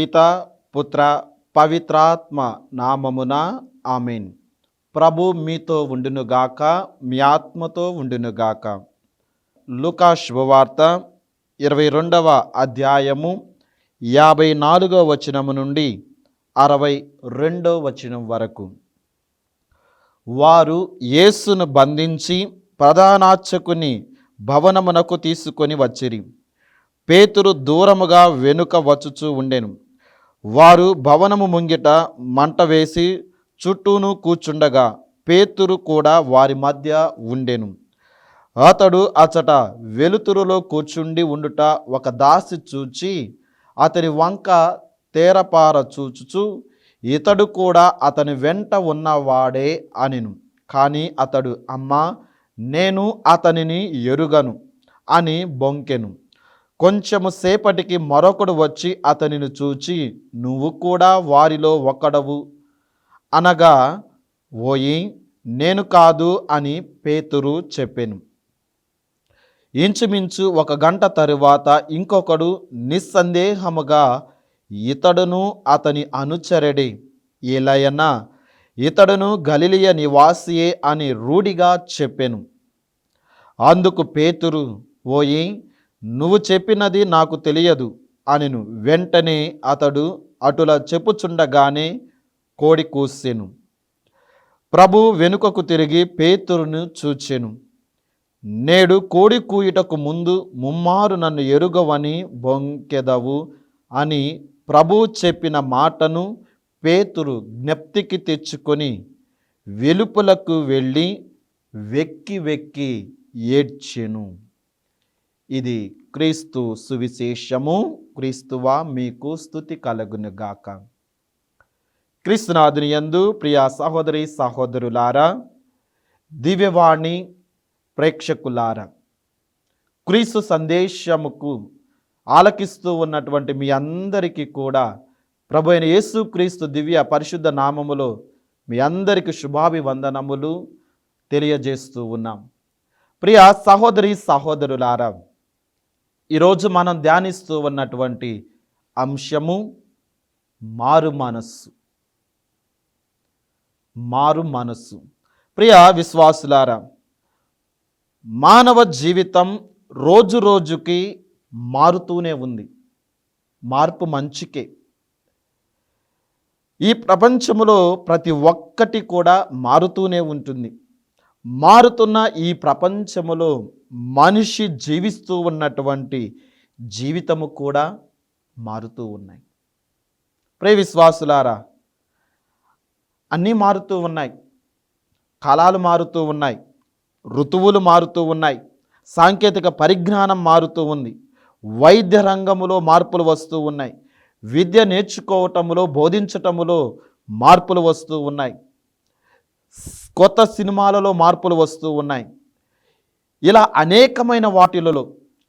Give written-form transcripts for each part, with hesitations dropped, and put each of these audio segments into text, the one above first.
పిత పుత్ర పవిత్రాత్మ నామమున ఆమేన్. ప్రభు మీతో ఉండునుగాక, మీ ఆత్మతో ఉండునుగాక. లూకా శుభవార్త 22వ అధ్యాయము 54వ వచనము నుండి 62వ వచనం వరకు. వారు యేసును బంధించి ప్రధానార్చకుని భవనమునకు తీసుకొని వచ్చిరి. పేతురు దూరముగా వెనుక వచ్చుచూ ఉండెను. వారు భవనము ముంగిట మంట వేసి చుట్టూను కూర్చుండగా పేతురు కూడా వారి మధ్య ఉండెను. అతడు అచట వెలుతురులో కూర్చుండి ఉండుట ఒక దాసి చూచి అతని వంక తేరపార చూచుచు, ఇతడు కూడా అతని వెంట ఉన్నవాడే అనెను. కానీ అతడు, అమ్మా, నేను అతనిని ఎరుగను అని బొంకెను. కొంచెము సేపటికి మరొకడు వచ్చి అతనిని చూచి, నువ్వు కూడా వారిలో ఒకడవు అనగా, ఓయి, నేను కాదు అని పేతురు చెప్పెను. ఇంచుమించు 1 గంట తరువాత ఇంకొకడు నిస్సందేహముగా, ఇతడును అతని అనుచరుడే, ఏలయనా ఇతడును గలిలయ నివాసియే అని రూఢిగా చెప్పెను. అందుకు పేతురు, ఓయి, నువ్వు చెప్పినది నాకు తెలియదు అనెను. వెంటనే అతడు అటుల చెప్పుచుండగానే కోడి కూసెను. ప్రభు వెనుకకు తిరిగి పేతురును చూచెను. నేడు కోడి కూయుటకు ముందు ముమ్మారు నన్ను ఎరుగవని బొంకెదవు అని ప్రభు చెప్పిన మాటను పేతురు జ్ఞప్తికి తెచ్చుకొని వెలుపలకు వెళ్ళి వెక్కి వెక్కి ఏడ్చెను. ఇది క్రీస్తు సువిశేషము. క్రీస్తువా మీకు స్తుతి కలుగునుగాక. క్రీస్తునాథుని యందు ప్రియ సహోదరి సహోదరులారా, దివ్యవాణి ప్రేక్షకులారా, క్రీస్తు సందేశముకు ఆలకిస్తూ ఉన్నటువంటి మీ అందరికీ కూడా ప్రభు అయిన యేసు క్రీస్తు దివ్య పరిశుద్ధ నామములో మీ అందరికీ శుభాభివందనములు తెలియజేస్తూ ఉన్నాం. ప్రియ సహోదరి సహోదరులారా, ఈరోజు మనం ధ్యానిస్తూ ఉన్నటువంటి అంశము మారు మనస్సు. మారు మనస్సు. ప్రియ విశ్వాసులారా, మానవ జీవితం రోజు రోజుకి మారుతూనే ఉంది. మార్పు మంచికే. ఈ ప్రపంచంలో ప్రతి ఒక్కటి కూడా మారుతూనే ఉంటుంది. మారుతున్న ఈ ప్రపంచములో మనిషి జీవిస్తూ ఉన్నటువంటి జీవితము కూడా మారుతూ ఉన్నాయి. ప్రియ విశ్వాసులారా, అన్నీ మారుతూ ఉన్నాయి. కాలాలు మారుతూ ఉన్నాయి, ఋతువులు మారుతూ ఉన్నాయి, సాంకేతిక పరిజ్ఞానం మారుతూ ఉంది, వైద్య రంగములో మార్పులు వస్తూ ఉన్నాయి, విద్య నేర్చుకోవటములో బోధించటములో మార్పులు వస్తూ ఉన్నాయి, కొత్త సినిమాలలో మార్పులు వస్తూ ఉన్నాయి. ఇలా అనేకమైన వాటిలలో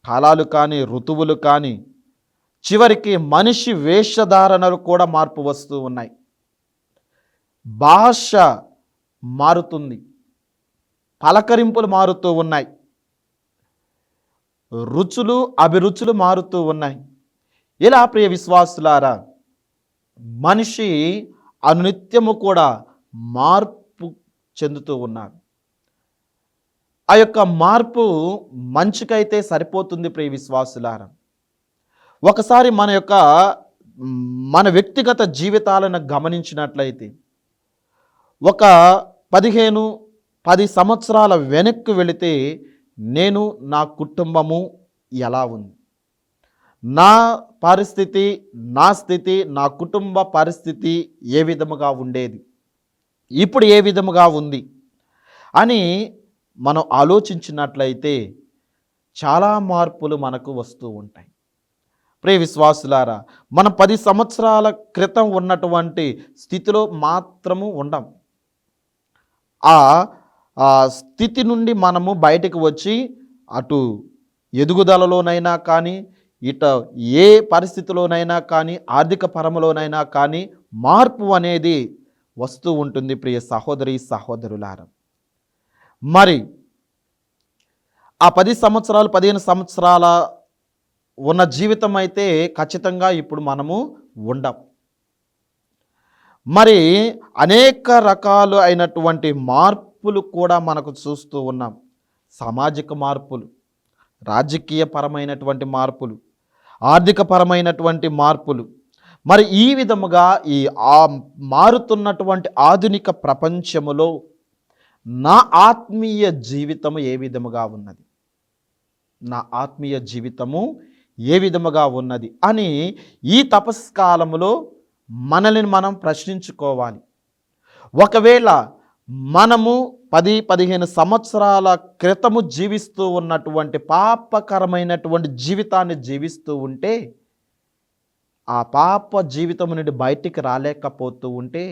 కాలాలు కానీ ఋతువులు కానీ చివరికి మనిషి వేషధారణలు కూడా మార్పు వస్తూ ఉన్నాయి. భాష మారుతుంది, పలకరింపులు మారుతూ ఉన్నాయి, రుచులు అభిరుచులు మారుతూ ఉన్నాయి. ఇలా ప్రియ విశ్వాసులారా, మనిషి అనునిత్యము కూడా మార్పు చెందుతూ ఉన్నాడు. ఆ యొక్క మార్పు మంచికైతే సరిపోతుంది. ప్రియ విశ్వాసులారా, ఒకసారి మన వ్యక్తిగత జీవితాలను గమనించినట్లయితే ఒక 15-10 సంవత్సరాల వెనక్కి వెళితే నేను, నా కుటుంబము ఎలా ఉంది, నా పరిస్థితి, నా స్థితి, నా కుటుంబ పరిస్థితి ఏ విధముగా ఉండేది, ఇప్పుడు ఏ విధముగా ఉంది అని మనం ఆలోచించినట్లయితే చాలా మార్పులు మనకు వస్తూ ఉంటాయి. ప్రియ విశ్వాసులారా, మనం 10 సంవత్సరాల క్రితం ఉన్నటువంటి స్థితిలో మాత్రము ఉండం. ఆ స్థితి నుండి మనము బయటకు వచ్చి అటు ఎదుగుదలలోనైనా కానీ, ఇట ఏ పరిస్థితిలోనైనా కానీ, ఆర్థిక పరములోనైనా కానీ మార్పు అనేది వస్తూ ఉంటుంది. ప్రియ సహోదరి సహోదరులారా, మరి ఆ 10 సంవత్సరాలు 15 సంవత్సరాల ఉన్న జీవితం అయితే ఖచ్చితంగా ఇప్పుడు మనము ఉండం. మరి అనేక రకాలు అయినటువంటి మార్పులు కూడా మనకు చూస్తూ ఉన్నాం. సామాజిక మార్పులు, రాజకీయపరమైనటువంటి మార్పులు, ఆర్థికపరమైనటువంటి మార్పులు. మరి ఈ విధముగా ఆ మారుతున్నటువంటి ఆధునిక ప్రపంచములో నా ఆత్మీయ జీవితము ఏ విధముగా ఉన్నది, నా ఆత్మీయ జీవితము ఏ విధముగా ఉన్నది అని ఈ తపస్కాలములో మనల్ని మనం ప్రశ్నించుకోవాలి. ఒకవేళ మనము 10-15 సంవత్సరాల క్రితము జీవిస్తూ ఉన్నటువంటి పాపకరమైనటువంటి జీవితాన్ని జీవిస్తూ ఉంటే, ఆ పాప జీవితం నుండి బయటికి రాలేకపోతూ ఉంటే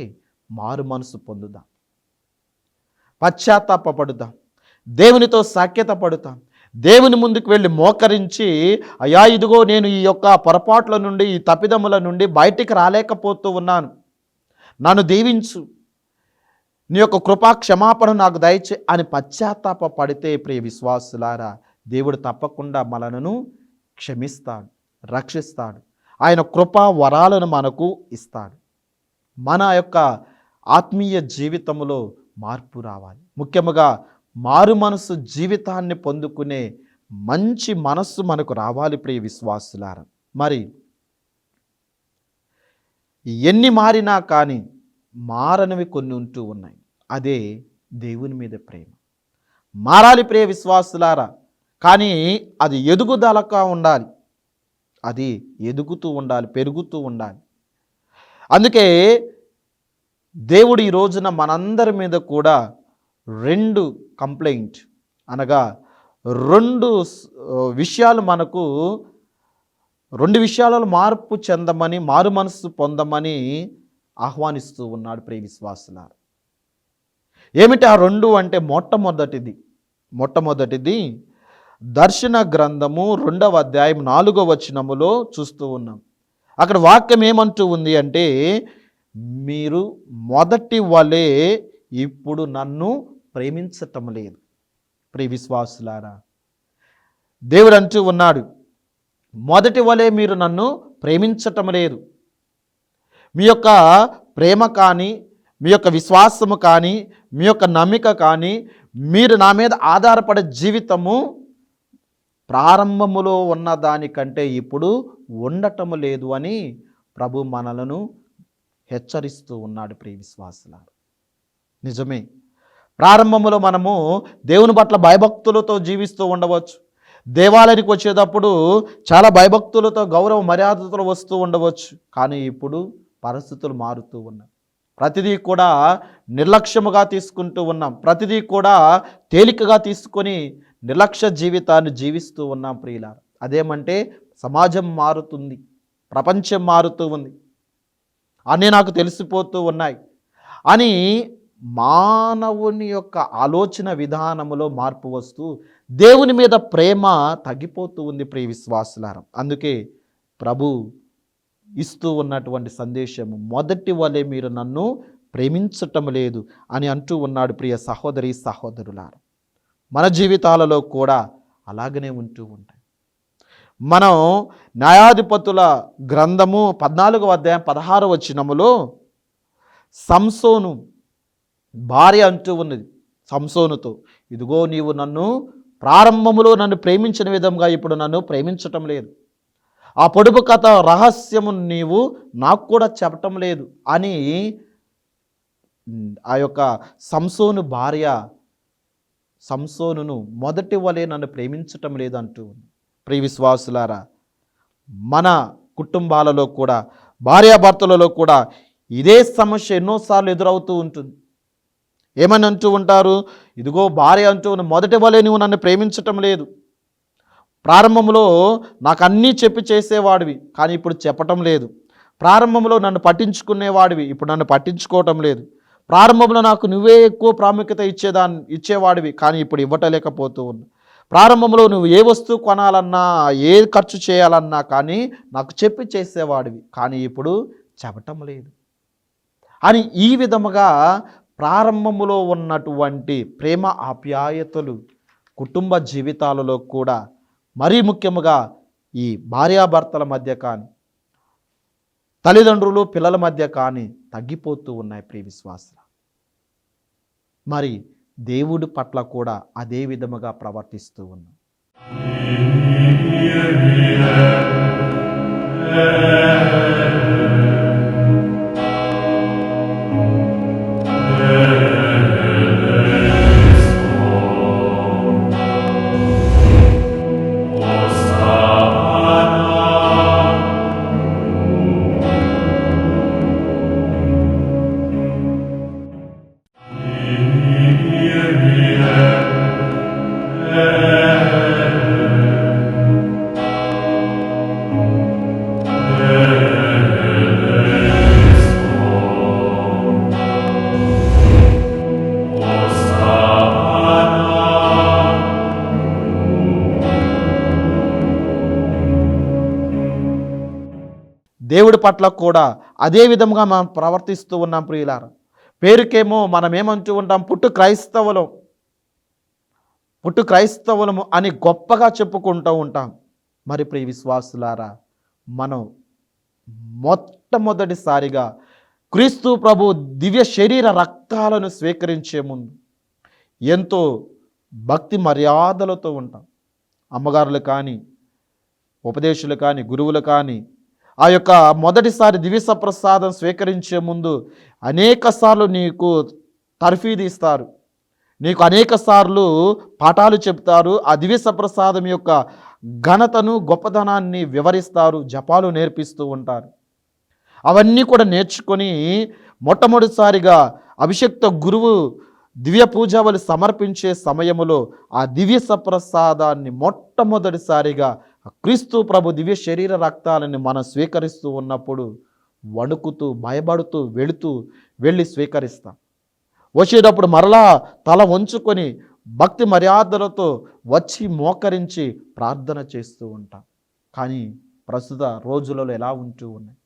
మారు మనసు పొందుదాం, పశ్చాత్తాపపడుదాం, దేవునితో సాఖ్యత పడుతాం, దేవుని ముందుకు వెళ్ళి మోకరించి, అయ్యా ఇదిగో నేను ఈ యొక్క పొరపాట్ల నుండి, ఈ తప్పిదముల నుండి బయటికి రాలేకపోతూ ఉన్నాను, నన్ను దీవించు, నీ యొక్క కృపా క్షమాపణ నాకు దయచే అని పశ్చాత్తాప పడితే ప్రియ విశ్వాసులారా, దేవుడు తప్పకుండా మనలను క్షమిస్తాడు, రక్షిస్తాడు, ఆయన కృపా వరాలను మనకు ఇస్తాడు. మన యొక్క ఆత్మీయ జీవితంలో మార్పు రావాలి. ముఖ్యముగా మారు మనసు జీవితాన్ని పొందుకునే మంచి మనస్సు మనకు రావాలి ప్రియ విశ్వాసులారా. మరి ఎన్ని మారినా కానీ మారనివి కొన్ని ఉంటూ ఉన్నాయి. అదే దేవుని మీద ప్రేమ. మారాలి ప్రియ విశ్వాసులారా, కానీ అది ఎదుగుదలగా ఉండాలి, అది ఎదుగుతూ ఉండాలి, పెరుగుతూ ఉండాలి. అందుకే దేవుడు ఈ రోజున మనందరి మీద కూడా 2 కంప్లైంట్ అనగా 2 విషయాలు మనకు 2 విషయాలలో మార్పు చెందమని, మారు మనసు పొందమని ఆహ్వానిస్తూ ఉన్నాడు ప్రియ విశ్వాసులారా. ఏమిటి ఆ 2 అంటే, మొట్టమొదటిది దర్శన గ్రంథము 2వ అధ్యాయం 4వ వచనములో చూస్తూ ఉన్నాం. అక్కడ వాక్యం ఏమంటూ ఉంది అంటే, మీరు మొదటి వలె ఇప్పుడు నన్ను ప్రేమించటం లేదు. ప్రియ విశ్వాసులారా, దేవుడు అంటూ ఉన్నాడు, మొదటి వలె మీరు నన్ను ప్రేమించటం లేదు. మీ యొక్క ప్రేమ కానీ, మీ యొక్క విశ్వాసము కానీ, మీ యొక్క నమ్మిక కానీ, మీరు నా మీద ఆధారపడే జీవితము ప్రారంభములో ఉన్న దానికంటే ఇప్పుడు ఉండటము లేదు అని ప్రభు మనలను హెచ్చరిస్తూ ఉన్నాడు ప్రియ విశ్వాసులారా. నిజమే, ప్రారంభంలో మనము దేవుని పట్ల భయభక్తులతో జీవిస్తూ ఉండవచ్చు. దేవాలయానికి వచ్చేటప్పుడు చాలా భయభక్తులతో, గౌరవ మర్యాదతో వస్తూ ఉండవచ్చు. కానీ ఇప్పుడు పరిస్థితులు మారుతూ ఉన్నాయి. ప్రతిదీ కూడా నిర్లక్ష్యముగా తీసుకుంటూ ఉన్నాం. ప్రతిదీ కూడా తేలికగా తీసుకొని నిర్లక్ష్య జీవితాన్ని జీవిస్తూ ఉన్నాం ప్రియులారా. అదేమంటే సమాజం మారుతుంది, ప్రపంచం మారుతూ ఉంది, అన్నీ నాకు తెలిసిపోతూ ఉన్నాయి అని మానవుని యొక్క ఆలోచన విధానములో మార్పు వస్తూ దేవుని మీద ప్రేమ తగ్గిపోతూ ఉంది ప్రియ విశ్వాసులారా. అందుకే ప్రభు ఇస్తూ ఉన్నటువంటి సందేశము, మొదటి వలె మీరు నన్ను ప్రేమించటం లేదు అని అంటూ ఉన్నాడు ప్రియ సహోదరి సహోదరులారా. మన జీవితాలలో కూడా అలాగనే ఉంటూ ఉంటాయి. మనం న్యాయాధిపతుల గ్రంథము 14వ అధ్యాయం 16వ వచనములో సంసోను భార్య అంటూ ఉన్నది సంసోనుతో, ఇదిగో నీవు నన్ను ప్రారంభములో నన్ను ప్రేమించిన విధంగా ఇప్పుడు నన్ను ప్రేమించటం లేదు, ఆ పొడుపు కథ రహస్యము నీవు నాకు కూడా చెప్పటం లేదు అని ఆ యొక్క సంసోను భార్య సంసోనును మొదటి వలె నన్ను ప్రేమించటం లేదు అంటూ. ప్రియ విశ్వాసులారా, మన కుటుంబాలలో కూడా, భార్యాభర్తలలో కూడా ఇదే సమస్య ఎన్నోసార్లు ఎదురవుతూ ఉంటుంది. ఏమని అంటూ ఉంటారు, ఇదిగో భార్య అంటూ మొదటి వలె నువ్వు నన్ను ప్రేమించటం లేదు, ప్రారంభంలో నాకు అన్నీ చెప్పి చేసేవాడివి కానీ ఇప్పుడు చెప్పటం లేదు, ప్రారంభంలో నన్ను పట్టించుకునేవాడివి ఇప్పుడు నన్ను పట్టించుకోవటం లేదు, ప్రారంభంలో నాకు నువ్వే ఎక్కువ ప్రాముఖ్యత ఇచ్చేవాడివి కానీ ఇప్పుడు ఇవ్వటలేకపోతూ ఉన్నా, ప్రారంభంలో నువ్వు ఏ వస్తువు కొనాలన్నా, ఏ ఖర్చు చేయాలన్నా కానీ నాకు చెప్పి చేసేవాడివి కానీ ఇప్పుడు చెప్పటం లేదు అని ఈ విధముగా ప్రారంభములో ఉన్నటువంటి ప్రేమ ఆప్యాయతలు కుటుంబ జీవితాలలో కూడా, మరీ ముఖ్యముగా ఈ భార్యాభర్తల మధ్య కానీ, తల్లిదండ్రులు పిల్లల మధ్య కానీ తగ్గిపోతూ ఉన్నాయి ప్రియ విశ్వాసుల. మరి దేవుడి పట్ల కూడా అదే విధముగా ప్రవర్తిస్తూ ఉన్నాం. దేవుడి పట్ల కూడా అదే విధంగా మనం ప్రవర్తిస్తూ ఉన్నాం ప్రియులారా. పేరుకేమో మనం ఏమంటూ ఉంటాం, పుట్టు క్రైస్తవులము అని గొప్పగా చెప్పుకుంటూ ఉంటాం. మరి ప్రియ విశ్వాసులారా, మనం మొట్టమొదటిసారిగా క్రీస్తు ప్రభు దివ్య శరీర రక్తాలను స్వీకరించే ముందు ఎంతో భక్తి మర్యాదలతో ఉంటాం. అమ్మగారులు కానీ, ఉపదేశులు కానీ, గురువులు కానీ ఆ యొక్క మొదటిసారి దివ్య ప్రసాదం స్వీకరించే ముందు అనేక సార్లు నీకు తర్ఫీదు ఇస్తారు, నీకు అనేక సార్లు పాఠాలు చెప్తారు. ఆ దివ్య ప్రసాదం యొక్క ఘనతను, గొప్పదనాన్ని వివరిస్తారు, జపాలు నేర్పిస్తూ ఉంటారు. అవన్నీ కూడా నేర్చుకొని మొట్టమొదటిసారిగా అభిషక్త గురువు దివ్య పూజావళి సమర్పించే సమయములో ఆ దివ్య సప్రసాదాన్ని మొట్టమొదటిసారిగా క్రీస్తు ప్రభు దివ్య శరీర రక్తాలని మనం స్వీకరిస్తూ ఉన్నప్పుడు వణుకుతూ భయపడుతూ వెళ్ళి స్వీకరిస్తాం. వచ్చేటప్పుడు మరలా తల వంచుకొని భక్తి మర్యాదలతో వచ్చి మోకరించి ప్రార్థన చేస్తూ ఉంటాం. కానీ ప్రస్తుత రోజులలో ఎలా ఉంటూ ఉన్నాయి,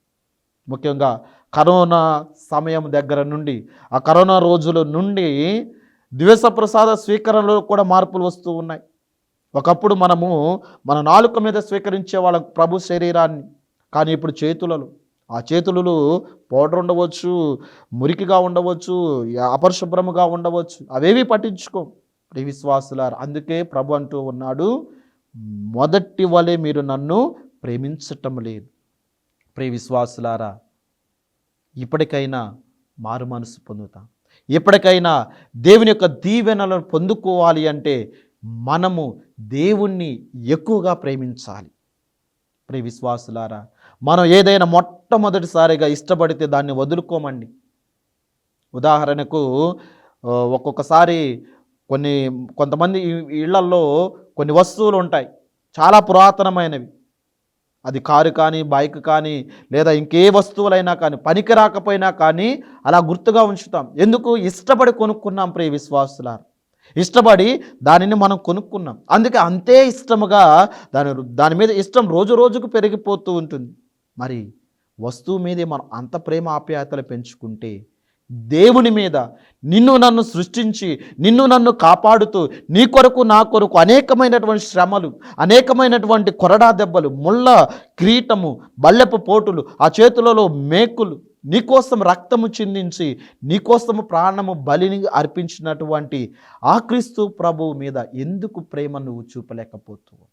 ముఖ్యంగా కరోనా సమయం దగ్గర నుండి, ఆ కరోనా రోజుల నుండి దివ్య ప్రసాద స్వీకరణలో కూడా మార్పులు వస్తూ ఉన్నాయి. ఒకప్పుడు మనము మన నాలుక మీద స్వీకరించే వాళ్ళ ప్రభు శరీరాన్ని, కానీ ఇప్పుడు ఆ చేతులలో పౌడర్ ఉండవచ్చు, మురికిగా ఉండవచ్చు, అపరిశుభ్రముగా ఉండవచ్చు, అవేవి పట్టించుకో ప్రియ విశ్వాసులారా. అందుకే ప్రభు అంటూ ఉన్నాడు, మొదటి వలె మీరు నన్ను ప్రేమించటం లేదు. ప్రియ విశ్వాసులారా, ఇప్పటికైనా మారు మనసు పొందుతాం. ఇప్పటికైనా దేవుని యొక్క దీవెనలను పొందుకోవాలి అంటే మనము దేవుణ్ణి ఎక్కువగా ప్రేమించాలి. ప్రియ విశ్వాసులారా, మనం ఏదైనా మొట్టమొదటిసారిగా ఇష్టపడితే దాన్ని వదులుకోమండి. ఉదాహరణకు ఒక్కొక్కసారి కొంతమంది ఇళ్లల్లో కొన్ని వస్తువులు ఉంటాయి, చాలా పురాతనమైనవి. అది కారు కానీ, బైక్ కానీ, లేదా ఇంకే వస్తువులైనా కానీ, పనికి రాకపోయినా కానీ అలా గుర్తుగా ఉంచుతాం. ఎందుకు? ఇష్టపడి కొనుక్కున్నాం ప్రియ విశ్వాసులారా. ఇష్టపడి దానిని మనం కొనుక్కున్నాం. అందుకే అంతే ఇష్టముగా దాని మీద ఇష్టం రోజు రోజుకు పెరిగిపోతూ ఉంటుంది. మరి వస్తువు మీదే మనం అంత ప్రేమ ఆప్యాయతలు పెంచుకుంటే దేవుని మీద, నిన్ను నన్ను సృష్టించి నిన్ను నన్ను కాపాడుతూ నీ కొరకు నా కొరకు అనేకమైనటువంటి శ్రమలు, అనేకమైనటువంటి కొరడా దెబ్బలు, ముళ్ళ కిరీటము, బల్లెపు పోటులు, ఆ చేతులలో మేకులు, నీకోసం రక్తము చిందించి నీకోసము ప్రాణము బలిని అర్పించినటువంటి ఆ క్రీస్తు ప్రభువు మీద ఎందుకు ప్రేమ నువ్వు చూపలేకపోతావు?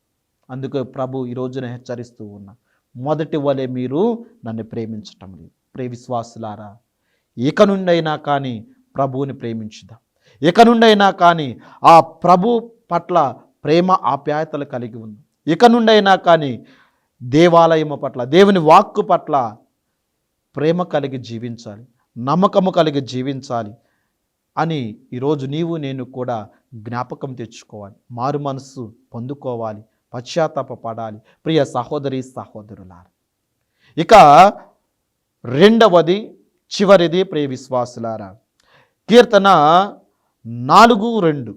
అందుకే ప్రభు ఈ రోజున హెచ్చరిస్తూ ఉన్నా, మొదటి వలె మీరు నన్ను ప్రేమించటం లేదు. ప్రియ విశ్వాసులారా, ఇక నుండైనా కానీ ప్రభువుని ప్రేమించుదాం. ఇక నుండైనా కానీ ఆ ప్రభు పట్ల ప్రేమ ఆప్యాయతలు కలిగి ఉంది. ఇక నుండైనా కానీ దేవాలయము పట్ల, దేవుని వాక్కు పట్ల ప్రేమ కలిగి జీవించాలి, నమ్మకము కలిగి జీవించాలి అని ఈరోజు నీవు నేను కూడా జ్ఞాపకం తెచ్చుకోవాలి. మారు మనస్సు పొందుకోవాలి, పశ్చాత్తాపపడాలి ప్రియ సహోదరి సహోదరులారా. ఇక రెండవది, చివరిది ప్రియ విశ్వాసులారా, కీర్తన 4:2.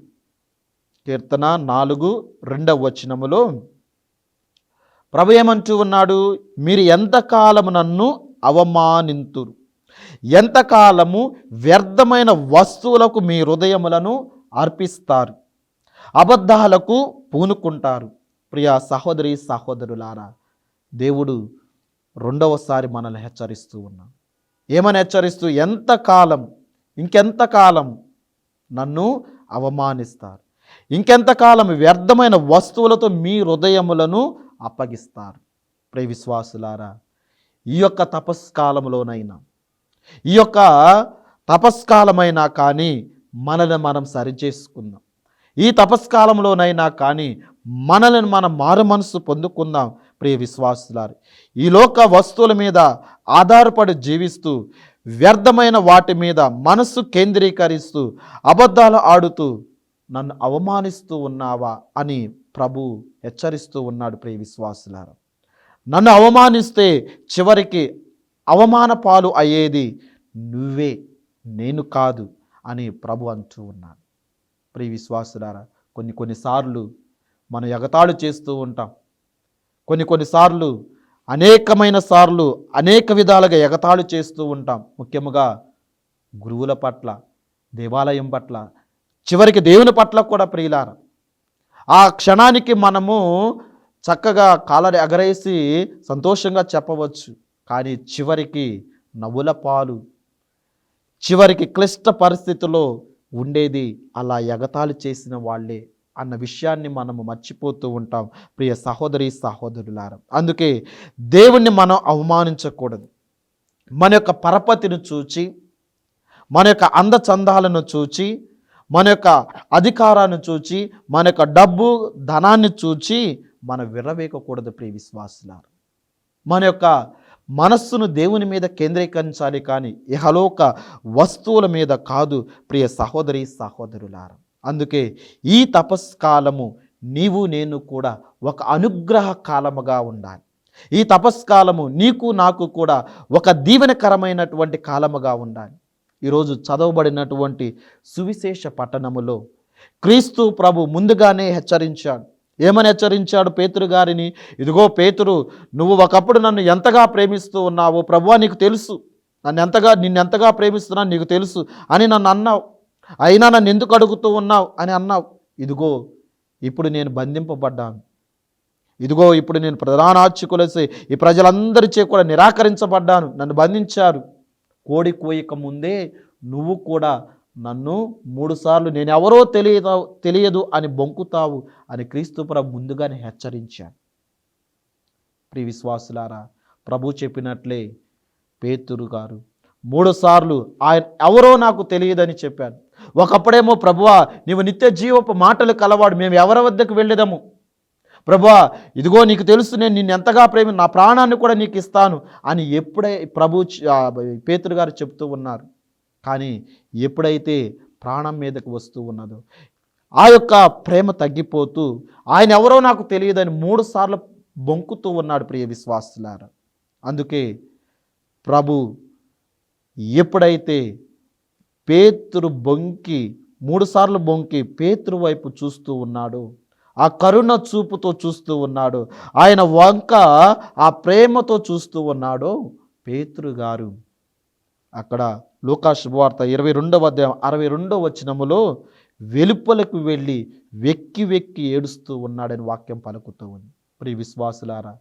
కీర్తన 4:2 వచనములో ప్రభు ఏమంటూ ఉన్నాడు, మీరు ఎంతకాలము నన్ను అవమానింతురు, ఎంతకాలము వ్యర్థమైన వస్తువులకు మీ హృదయములను అర్పిస్తారు, అబద్ధాలకు పూనుకుంటారు. ప్రియ సహోదరి సహోదరులారా, దేవుడు రెండవసారి మనల్ని హెచ్చరిస్తూ ఉన్నాడు. ఏమని హెచ్చరిస్తూ, ఎంతకాలం, ఇంకెంతకాలం నన్ను అవమానిస్తారు, ఇంకెంతకాలం వ్యర్థమైన వస్తువులతో మీ హృదయములను అప్పగిస్తారు. ప్రియ విశ్వాసులారా, ఈ యొక్క తపస్కాలంలోనైనా, ఈ యొక్క తపస్కాలమైనా కానీ మనల్ని మనం సరిచేసుకుందాం. ఈ తపస్కాలంలోనైనా కానీ మనల్ని మనం మారు మనసు పొందుకుందాం. ప్రియ విశ్వాసులారా, ఈ లోక వస్తువుల మీద ఆధారపడి జీవిస్తూ, వ్యర్థమైన వాటి మీద మనస్సు కేంద్రీకరిస్తూ, అబద్ధాలు ఆడుతూ నన్ను అవమానిస్తూ ఉన్నావా అని ప్రభు హెచ్చరిస్తూ ఉన్నాడు. ప్రియ విశ్వాసులారా, నన్ను అవమానిస్తే చివరికి అవమాన పాలు అయ్యేది నువ్వే, నేను కాదు అని ప్రభు అంటూ ఉన్నాడు. ప్రియ విశ్వాసులారా, కొన్నిసార్లు మనం ఎగతాళి చేస్తూ ఉంటాం. కొన్నిసార్లు అనేకమైన సార్లు అనేక విధాలుగా ఎగతాళి చేస్తూ ఉంటాం. ముఖ్యంగా గురువుల పట్ల, దేవాలయం పట్ల, చివరికి దేవుని పట్ల కూడా. ప్రియులారా, ఆ క్షణానికి మనము చక్కగా కాలడి ఎగరేసి సంతోషంగా చెప్పవచ్చు. కానీ చివరికి నవ్వుల పాలు, చివరికి క్లిష్ట పరిస్థితుల్లో ఉండేది అలా ఎగతాళి చేసిన వాళ్ళే అన్న విషయాన్ని మనము మర్చిపోతూ ఉంటాం. ప్రియ సహోదరి సహోదరులారా, అందుకే దేవుణ్ణి మనం అవమానించకూడదు. మన యొక్క పరపతిని చూచి, మన యొక్క అందచందాలను చూచి, మన యొక్క అధికారాన్ని చూచి, మన యొక్క డబ్బు ధనాన్ని చూచి మనం విర్రవేయకూడదు. ప్రియ విశ్వాసులారా, మన యొక్క మనస్సును దేవుని మీద కేంద్రీకరించాలి, కానీ ఇహలోక వస్తువుల మీద కాదు. ప్రియ సహోదరి సహోదరులారా, అందుకే ఈ తపస్కాలము నీవు నేను కూడా ఒక అనుగ్రహ కాలముగా ఉండాలి. ఈ తపస్కాలము నీకు నాకు కూడా ఒక దీవెనకరమైనటువంటి కాలముగా ఉండాలి. ఈరోజు చదవబడినటువంటి సువిశేష పట్టణములో క్రీస్తు ప్రభు ముందుగానే హెచ్చరించాడు. ఏమని హెచ్చరించాడు పేతురు గారిని? ఇదిగో పేతురు, నువ్వు ఒకప్పుడు నన్ను ఎంతగా ప్రేమిస్తూ ఉన్నావో ప్రభువా నీకు తెలుసు, నిన్నెంతగా ప్రేమిస్తున్నాను నీకు తెలుసు అని నన్ను అన్నావు. అయినా నన్ను ఎందుకు అడుగుతూ ఉన్నావు అని అన్నావు. ఇదిగో ఇప్పుడు నేను బంధింపబడ్డాను. ఇదిగో ఇప్పుడు నేను ప్రధానార్చకులసే ఈ ప్రజలందరిచే కూడా నిరాకరించబడ్డాను, నన్ను బంధించారు. కోడి కోయక ముందే నువ్వు కూడా నన్ను 3 సార్లు నేను ఎవరో తెలియదు అని బొంకుతావు అని క్రీస్తు ప్రభు ముందుగానే హెచ్చరించాడు. ప్రియ విశ్వాసులారా, ప్రభు చెప్పినట్లే పేతురు గారు 3 సార్లు ఆయన ఎవరో నాకు తెలియదని చెప్పాడు. ఒకప్పుడేమో ప్రభువా నీవు నిత్య జీవపు మాటలు కలవాడు, మేము ఎవరి వద్దకు వెళ్ళేదము, ప్రభువా ఇదిగో నీకు తెలుసు నేను నిన్ను ఎంతగా నా ప్రాణాన్ని కూడా నీకు ఇస్తాను అని పేతురు గారు చెప్తూ ఉన్నారు. కానీ ఎప్పుడైతే ప్రాణం మీదకు వస్తూ ఉన్నదో ఆ యొక్క ప్రేమ తగ్గిపోతూ ఆయన ఎవరో నాకు తెలియదని 3 సార్లు బొంకుతూ ఉన్నాడు. ప్రియ విశ్వాసులారా, అందుకే ప్రభు ఎప్పుడైతే పేతురు 3 సార్లు బొంకి పేతురు వైపు చూస్తూ ఉన్నాడు, ఆ కరుణ చూపుతో చూస్తూ ఉన్నాడు, ఆయన వంక ఆ ప్రేమతో చూస్తూ ఉన్నాడు పేతురు గారు, అక్కడ లూకా శుభవార్త 22వ అధ్యాయం 62వ వచనములో వెలుపలకు వెళ్ళి వెక్కి వెక్కి ఏడుస్తూ ఉన్నాడని వాక్యం పలుకుతూ ఉంది. ప్రియ విశ్వాసులారా,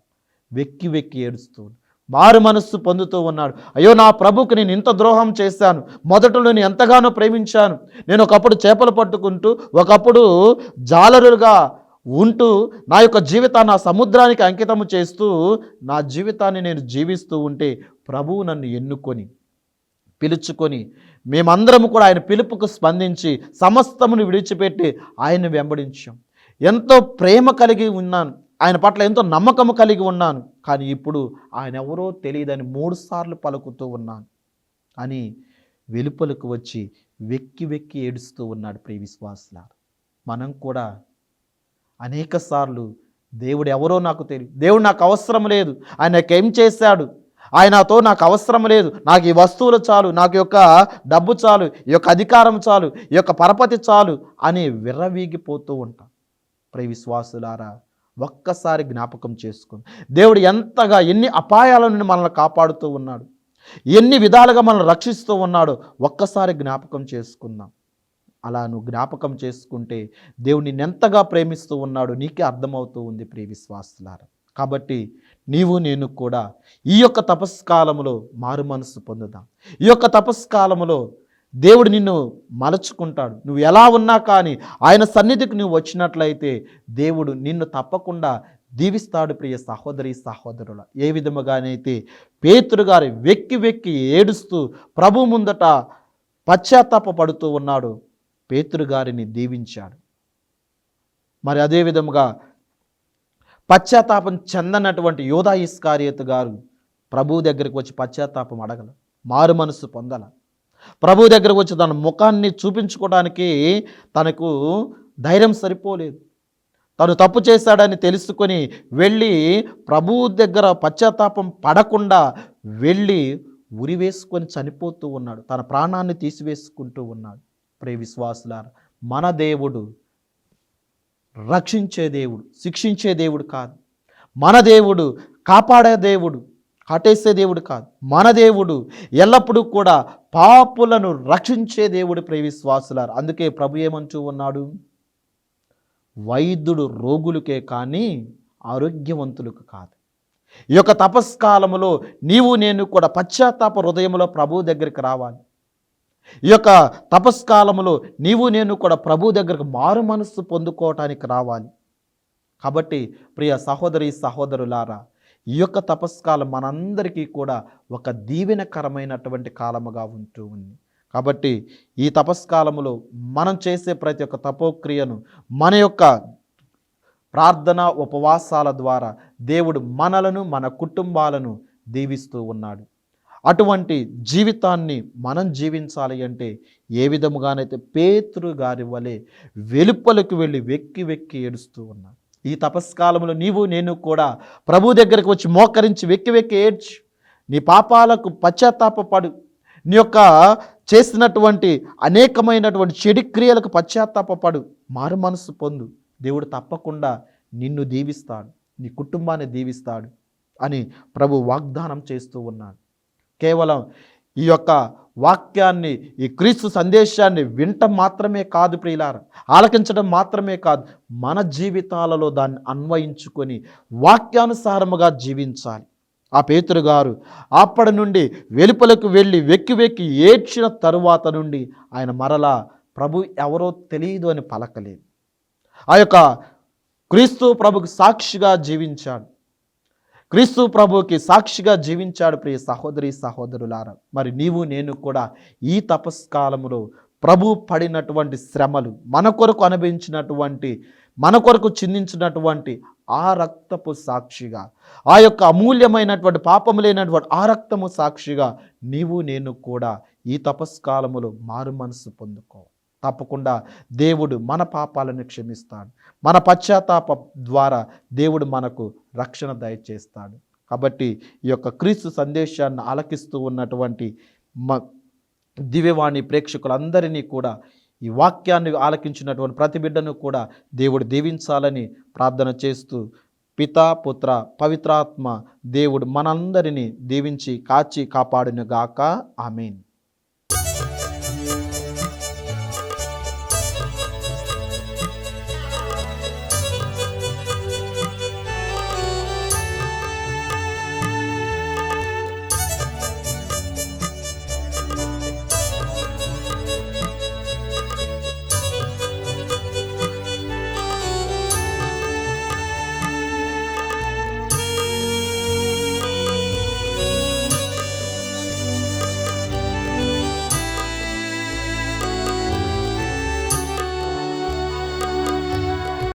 వెక్కి వెక్కి ఏడుస్తూ మారు మనస్సు పొందుతూ ఉన్నాడు. అయ్యో నా ప్రభుకు నేను ఇంత ద్రోహం చేశాను, మొదట్లో నేను ఎంతగానో ప్రేమించాను, నేను ఒకప్పుడు చేపలు పట్టుకుంటూ ఒకప్పుడు జాలరులుగా ఉంటూ నా యొక్క జీవితాన్ని ఆ సముద్రానికి అంకితము చేస్తూ నా జీవితాన్ని నేను జీవిస్తూ ఉంటే ప్రభువు నన్ను ఎన్నుకొని పిలుచుకొని మేమందరము కూడా ఆయన పిలుపుకు స్పందించి సమస్తమును విడిచిపెట్టి ఆయన్ని వెంబడించాం. ఎంతో ప్రేమ కలిగి ఉన్నాను, ఆయన పట్ల ఎంతో నమ్మకము కలిగి ఉన్నాను, కానీ ఇప్పుడు ఆయన ఎవరో తెలియదని 3 సార్లు పలుకుతూ ఉన్నాను అని వెలుపలకు వచ్చి వెక్కి వెక్కి ఏడుస్తూ ఉన్నాడు. ప్రియ విశ్వాసులారా, మనం కూడా అనేక సార్లు దేవుడు ఎవరో నాకు తెలియదు, దేవుడు నాకు అవసరం లేదు, ఆయన నాకేం చేశాడు, ఆయనతో నాకు అవసరం లేదు, నాకు ఈ వస్తువులు చాలు, నాకు యొక్క డబ్బు చాలు, ఈ యొక్క అధికారం చాలు, ఈ యొక్క పరపతి చాలు అని విర్రవీగిపోతూ ఉంటాం. ప్రియ విశ్వాసులారా, ఒక్కసారి జ్ఞాపకం చేసుకుని దేవుడు ఎంతగా ఎన్ని అపాయాల నుండి మనల్ని కాపాడుతూ ఉన్నాడు, ఎన్ని విధాలుగా మనల్ని రక్షిస్తూ ఉన్నాడో ఒక్కసారి జ్ఞాపకం చేసుకుందాం. అలా నువ్వు జ్ఞాపకం చేసుకుంటే దేవుడు నిన్నెంతగా ప్రేమిస్తూ ఉన్నాడో నీకే అర్థమవుతూ ఉంది. ప్రియ విశ్వాసులారా, కాబట్టి నీవు నేను కూడా ఈ యొక్క తపస్కాలములో మారు మనసు పొందుదాం. ఈ యొక్క తపస్కాలములో దేవుడు నిన్ను మలచుకుంటాడు. నువ్వు ఎలా ఉన్నా కానీ ఆయన సన్నిధికి నువ్వు వచ్చినట్లయితే దేవుడు నిన్ను తప్పకుండా దీవిస్తాడు. ప్రియ సహోదరి సహోదరుల, ఏ విధముగానైతే పేతురు గారు వెక్కి వెక్కి ఏడుస్తూ ప్రభు ముందట పశ్చాత్తాప పడుతూ ఉన్నాడు, పేతురు గారిని దీవించాడు. మరి అదే విధముగా పశ్చాత్తాపం చెందనటువంటి యోధా ఇస్కారియోతు గారు ప్రభు దగ్గరికి వచ్చి పశ్చాత్తాపం అడగల, మారు మనసు పొందల. ప్రభు దగ్గరకు వచ్చి తన ముఖాన్ని చూపించుకోవడానికి తనకు ధైర్యం సరిపోలేదు. తను తప్పు చేశాడని తెలుసుకొని వెళ్ళి ప్రభువు దగ్గర పశ్చాత్తాపం పడకుండా వెళ్ళి ఉరి వేసుకొని చనిపోతూ ఉన్నాడు. తన ప్రాణాన్ని తీసివేసుకుంటూ ఉన్నాడు. ప్రియ విశ్వాసులారా, మన దేవుడు రక్షించే దేవుడు, శిక్షించే దేవుడు కాదు. మన దేవుడు కాపాడే దేవుడు, కట్టేసే దేవుడు కాదు. మన దేవుడు ఎల్లప్పుడూ కూడా పాపులను రక్షించే దేవుడు. ప్రియ విశ్వాసులారా, అందుకే ప్రభు ఏమంటూ ఉన్నాడు, వైద్యుడు రోగులకే కానీ ఆరోగ్యవంతులకు కాదు. ఈ యొక్క తపస్కాలములో నీవు నేను కూడా పశ్చాత్తాప హృదయంలో ప్రభు దగ్గరికి రావాలి. ఈ యొక్క తపస్కాలములో నీవు నేను కూడా ప్రభు దగ్గరకు మారు మనస్సు పొందుకోవటానికి రావాలి. కాబట్టి ప్రియ సహోదరి సహోదరులారా, ఈ యొక్క తపస్కాలం మనందరికీ కూడా ఒక దీవెనకరమైనటువంటి కాలముగా ఉంటూ ఉంది. కాబట్టి ఈ తపస్కాలములో మనం చేసే ప్రతి ఒక్క తపోక్రియను మన యొక్క ప్రార్థన ఉపవాసాల ద్వారా దేవుడు మనలను మన కుటుంబాలను దీవిస్తూ ఉన్నాడు. అటువంటి జీవితాన్ని మనం జీవించాలి అంటే ఏ విధముగానైతే పేతురు గారి వలె వెలుపలకు వెళ్ళి వెక్కి వెక్కి ఏడుస్తూ ఉన్నాడు. ఈ తపస్కాలంలో నీవు నేను కూడా ప్రభు దగ్గరికి వచ్చి మోకరించి వెక్కి వెక్కి ఏడ్చు. నీ పాపాలకు పశ్చాత్తాపపడు. నీ యొక్క చేసినటువంటి అనేకమైనటువంటి చెడు క్రియలకు పశ్చాత్తాపపడు. మారు మనసు పొందు. దేవుడు తప్పకుండా నిన్ను దీవిస్తాడు, నీ కుటుంబాన్ని దీవిస్తాడు అని ప్రభు వాగ్దానం చేస్తూ ఉన్నాడు. కేవలం ఈ యొక్క వాక్యాన్ని, ఈ క్రీస్తు సందేశాన్ని వినటం మాత్రమే కాదు ప్రియులారా, ఆలకించడం మాత్రమే కాదు, మన జీవితాలలో దాన్ని అన్వయించుకొని వాక్యానుసారముగా జీవించాలి. ఆ పేతురు గారు అప్పటి నుండి వెలుపలకు వెళ్ళి వెక్కి వెక్కి ఏడ్చిన తరువాత నుండి ఆయన మరలా ప్రభు ఎవరో తెలియదు అని పలకలేదు. ఆ యొక్క క్రీస్తు ప్రభుకి సాక్షిగా జీవించాడు. క్రీస్తు ప్రభుకి సాక్షిగా జీవించాడు. ప్రియ సహోదరి సహోదరులారా, మరి నీవు నేను కూడా ఈ తపస్కాలములో ప్రభు పడినటువంటి శ్రమలు, మన కొరకు అనుభవించినటువంటి, మన కొరకు చిందించినటువంటి ఆ రక్తపు సాక్షిగా, ఆ యొక్క అమూల్యమైనటువంటి పాపము లేనటువంటి ఆ రక్తము సాక్షిగా నీవు నేను కూడా ఈ తపస్కాలములో మారు మనసు పొందుకో. తప్పకుండా దేవుడు మన పాపాలను క్షమిస్తాడు. మన పశ్చాత్తాప ద్వారా దేవుడు మనకు రక్షణ దయచేస్తాడు. కాబట్టి ఈ యొక్క క్రీస్తు సందేశాన్ని ఆలకిస్తూ ఉన్నటువంటి దివ్యవాణి ప్రేక్షకులందరినీ కూడా, ఈ వాక్యాన్ని ఆలకించినటువంటి ప్రతి బిడ్డను కూడా దేవుడు దీవించాలని ప్రార్థన చేస్తూ, పితా పుత్ర పవిత్రాత్మ దేవుడు మనందరినీ దీవించి కాచి కాపాడునుగాక. ఆమేన్.